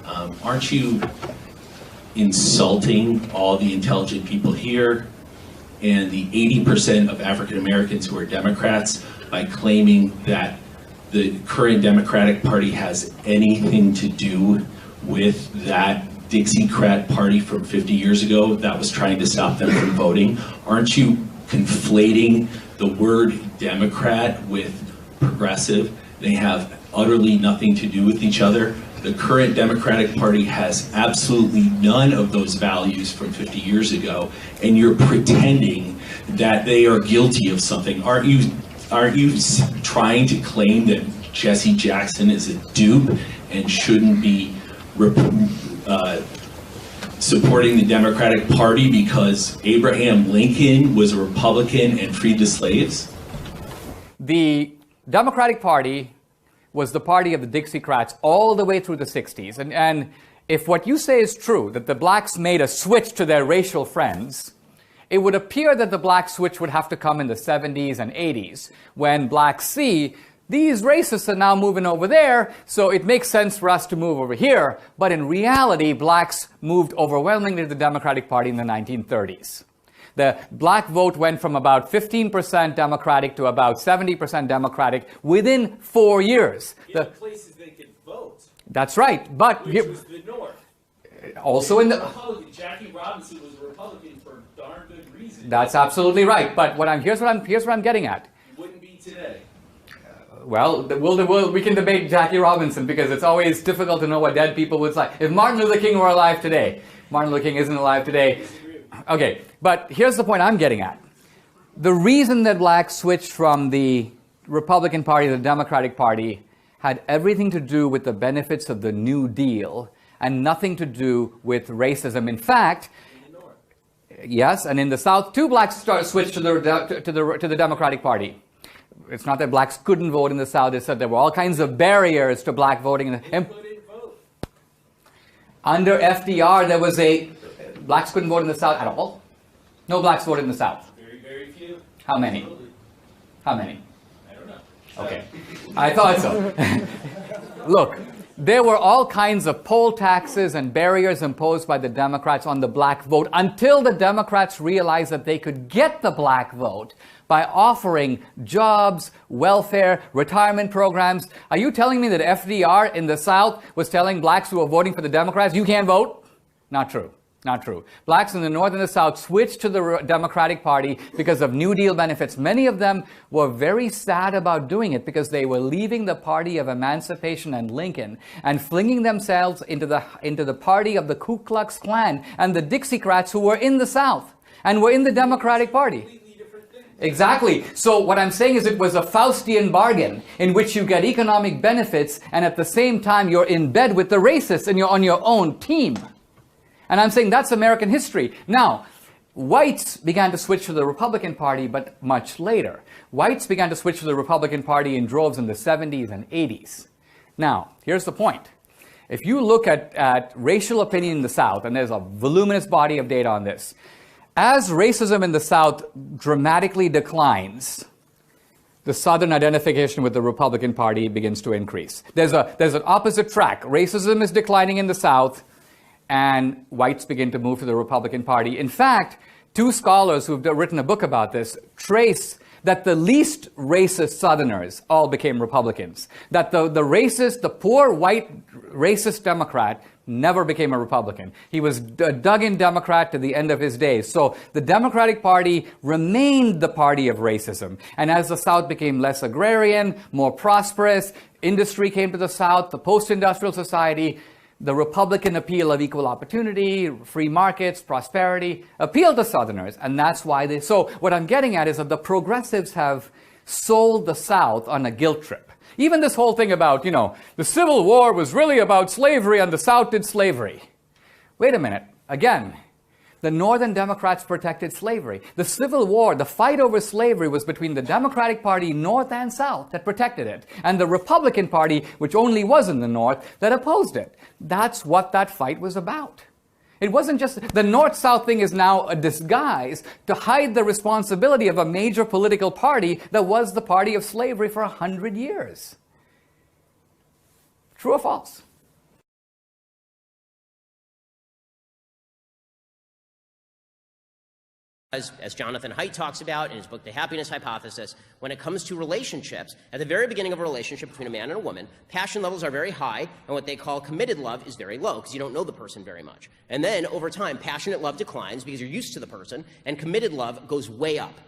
Aren't you insulting all the intelligent people here and the 80% of African Americans who are Democrats by claiming that the current Democratic Party has anything to do with that Dixiecrat party from 50 years ago that was trying to stop them from voting? Aren't you conflating the word Democrat with progressive? They have utterly nothing to do with each other. The current Democratic Party has absolutely none of those values from 50 years ago, and you're pretending that they are guilty of something. Aren't you trying to claim that Jesse Jackson is a dupe and shouldn't be supporting the Democratic Party because Abraham Lincoln was a Republican and freed the slaves? The Democratic Party was the party of the Dixiecrats all the way through the 60s. And if what you say is true, that the blacks made a switch to their racial friends, it would appear that the black switch would have to come in the 70s and 80s, when blacks see these racists are now moving over there, so it makes sense for us to move over here. But in reality, blacks moved overwhelmingly to the Democratic Party in the 1930s. The black vote went from about 15% Democratic to about 70% Democratic within 4 years. In the places they could vote. That's right, but which was the North. Also in the Republican. Jackie Robinson was a Republican for darn good reason. That's absolutely right. But here's what I'm getting at. It wouldn't be today. Well, we can debate Jackie Robinson because it's always difficult to know what dead people would say. If Martin Luther King were alive today, Martin Luther King isn't alive today. Okay, but here's the point I'm getting at. The reason that blacks switched from the Republican Party to the Democratic Party had everything to do with the benefits of the New Deal and nothing to do with racism. In fact, yes, and in the South, too, blacks switched to the Democratic Party. It's not that blacks couldn't vote in the South. It said there were all kinds of barriers to black voting. Under FDR, there was blacks couldn't vote in the South at all. No blacks voted in the South. Very, very few. How many? Absolutely. How many? I don't know. Okay. I thought so. Look, there were all kinds of poll taxes and barriers imposed by the Democrats on the black vote until the Democrats realized that they could get the black vote by offering jobs, welfare, retirement programs. Are you telling me that FDR in the South was telling blacks who were voting for the Democrats, you can't vote? Not true. Not true. Blacks in the North and the South switched to the Democratic Party because of New Deal benefits. Many of them were very sad about doing it because they were leaving the party of emancipation and Lincoln and flinging themselves into the party of the Ku Klux Klan and the Dixiecrats who were in the South and were in the Democratic Party. Exactly. So what I'm saying is it was a Faustian bargain in which you get economic benefits and at the same time you're in bed with the racists and you're on your own team. And I'm saying that's American history. Now, whites began to switch to the Republican Party, but much later. Whites began to switch to the Republican Party in droves in the 70s and 80s. Now, here's the point. If you look at racial opinion in the South, and there's a voluminous body of data on this, as racism in the South dramatically declines, the Southern identification with the Republican Party begins to increase. There's an opposite track. Racism is declining in the South, and whites begin to move to the Republican Party. In fact, two scholars who've written a book about this trace that the least racist Southerners all became Republicans. That the poor white racist Democrat never became a Republican. He was a dug-in Democrat to the end of his days. So the Democratic Party remained the party of racism. And as the South became less agrarian, more prosperous, industry came to the South, the post-industrial society, the Republican appeal of equal opportunity, free markets, prosperity, appealed to Southerners. And that's why so what I'm getting at is that the progressives have sold the South on a guilt trip. Even this whole thing about, the Civil War was really about slavery and the South did slavery. Wait a minute. Again, the Northern Democrats protected slavery. The Civil War, the fight over slavery was between the Democratic Party, North and South, that protected it, and the Republican Party, which only was in the North, that opposed it. That's what that fight was about. It wasn't just, the North-South thing is now a disguise to hide the responsibility of a major political party that was the party of slavery for 100 years. True or false? As Jonathan Haidt talks about in his book, The Happiness Hypothesis, when it comes to relationships, at the very beginning of a relationship between a man and a woman, passion levels are very high, and what they call committed love is very low, because you don't know the person very much. And then, over time, passionate love declines because you're used to the person, and committed love goes way up.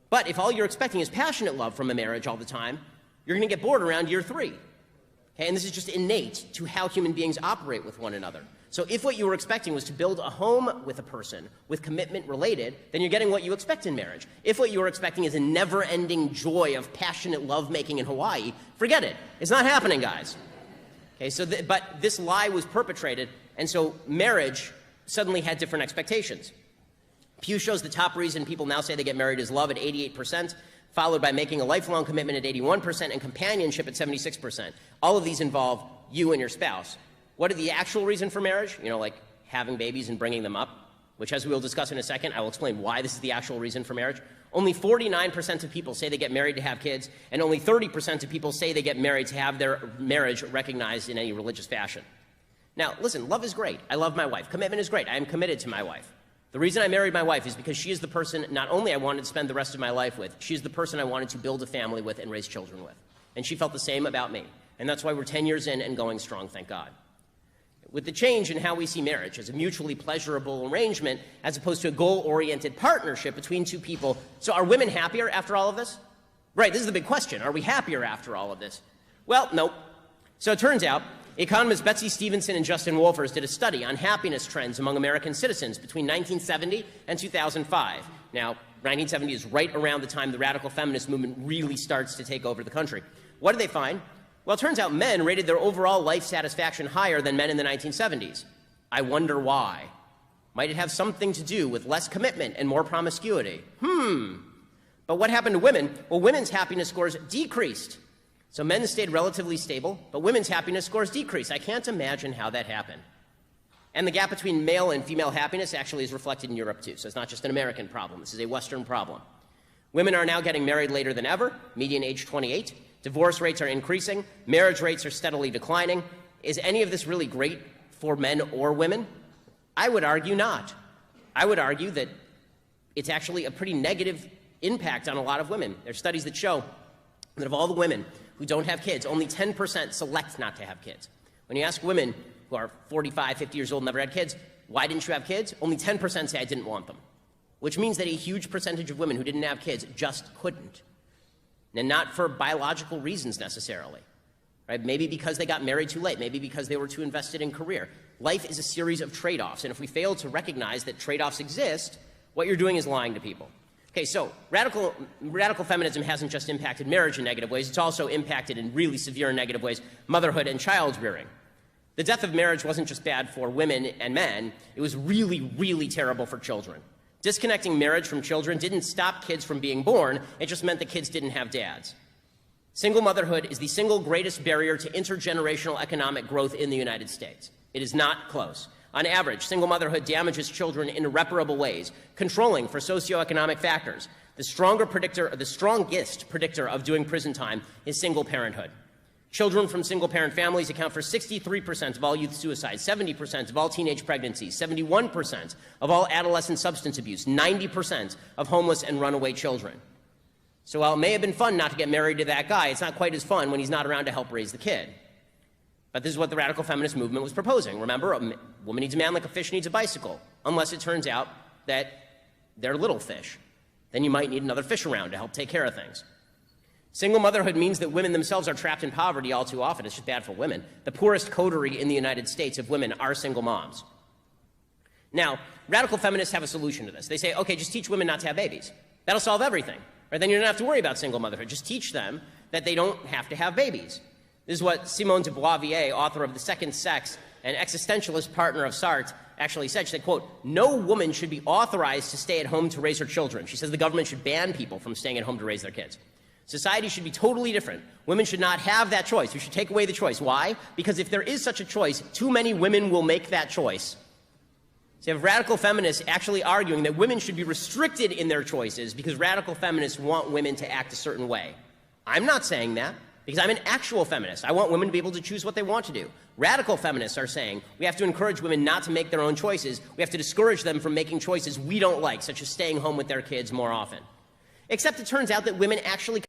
But if all you're expecting is passionate love from a marriage all the time, you're going to get bored around year 3. Okay? And this is just innate to how human beings operate with one another. So if what you were expecting was to build a home with a person with commitment related, then you're getting what you expect in marriage. If what you were expecting is a never-ending joy of passionate lovemaking in Hawaii, forget it. It's not happening, guys. Okay, so but this lie was perpetrated, and so marriage suddenly had different expectations. Pew shows the top reason people now say they get married is love at 88%, followed by making a lifelong commitment at 81% and companionship at 76%. All of these involve you and your spouse. What are the actual reason for marriage? You know, like having babies and bringing them up, which, as we will discuss in a second, I will explain why this is the actual reason for marriage. Only 49% of people say they get married to have kids, and only 30% of people say they get married to have their marriage recognized in any religious fashion. Now, listen, love is great. I love my wife. Commitment is great. I am committed to my wife. The reason I married my wife is because she is the person not only I wanted to spend the rest of my life with, she is the person I wanted to build a family with and raise children with. And she felt the same about me. And that's why we're 10 years in and going strong, thank God. With the change in how we see marriage as a mutually pleasurable arrangement as opposed to a goal-oriented partnership between two people. So are women happier after all of this? Right, this is the big question. Are we happier after all of this? Well, no. So it turns out, economists Betsy Stevenson and Justin Wolfers did a study on happiness trends among American citizens between 1970 and 2005. Now, 1970 is right around the time the radical feminist movement really starts to take over the country. What did they find? Well, it turns out men rated their overall life satisfaction higher than men in the 1970s. I wonder why. Might it have something to do with less commitment and more promiscuity? But what happened to women? Well, women's happiness scores decreased. So men stayed relatively stable, but women's happiness scores decreased. I can't imagine how that happened. And the gap between male and female happiness actually is reflected in Europe too. So it's not just an American problem. This is a Western problem. Women are now getting married later than ever, median age 28. Divorce rates are increasing. Marriage rates are steadily declining. Is any of this really great for men or women? I would argue not. I would argue that it's actually a pretty negative impact on a lot of women. There are studies that show that of all the women who don't have kids, only 10% select not to have kids. When you ask women who are 45, 50 years old and never had kids, why didn't you have kids? Only 10% say I didn't want them, which means that a huge percentage of women who didn't have kids just couldn't. And not for biological reasons necessarily, right? Maybe because they got married too late, maybe because they were too invested in career. Life is a series of trade-offs, and if we fail to recognize that trade-offs exist, what you're doing is lying to people. Okay, so radical feminism hasn't just impacted marriage in negative ways, it's also impacted in really severe and negative ways motherhood and child rearing. The death of marriage wasn't just bad for women and men, it was really, really terrible for children. Disconnecting marriage from children didn't stop kids from being born, it just meant the kids didn't have dads. Single motherhood is the single greatest barrier to intergenerational economic growth in the United States. It is not close. On average, single motherhood damages children in irreparable ways, controlling for socioeconomic factors. The strongest predictor of doing prison time is single parenthood. Children from single-parent families account for 63% of all youth suicides, 70% of all teenage pregnancies, 71% of all adolescent substance abuse, 90% of homeless and runaway children. So while it may have been fun not to get married to that guy, it's not quite as fun when he's not around to help raise the kid. But this is what the radical feminist movement was proposing. Remember, a woman needs a man like a fish needs a bicycle, unless it turns out that they're little fish. Then you might need another fish around to help take care of things. Single motherhood means that women themselves are trapped in poverty all too often. It's just bad for women. The poorest coterie in the United States of women are single moms. Now, radical feminists have a solution to this. They say, okay, just teach women not to have babies. That'll solve everything. Right? Then you don't have to worry about single motherhood. Just teach them that they don't have to have babies. This is what Simone de Beauvoir, author of The Second Sex and existentialist partner of Sartre, actually said. She said, quote, "No woman should be authorized to stay at home to raise her children." She says the government should ban people from staying at home to raise their kids. Society should be totally different. Women should not have that choice. We should take away the choice. Why? Because if there is such a choice, too many women will make that choice. So you have radical feminists actually arguing that women should be restricted in their choices because radical feminists want women to act a certain way. I'm not saying that. because I'm an actual feminist. I want women to be able to choose what they want to do. Radical feminists are saying we have to encourage women not to make their own choices. We have to discourage them from making choices we don't like, such as staying home with their kids more often. Except it turns out that women actually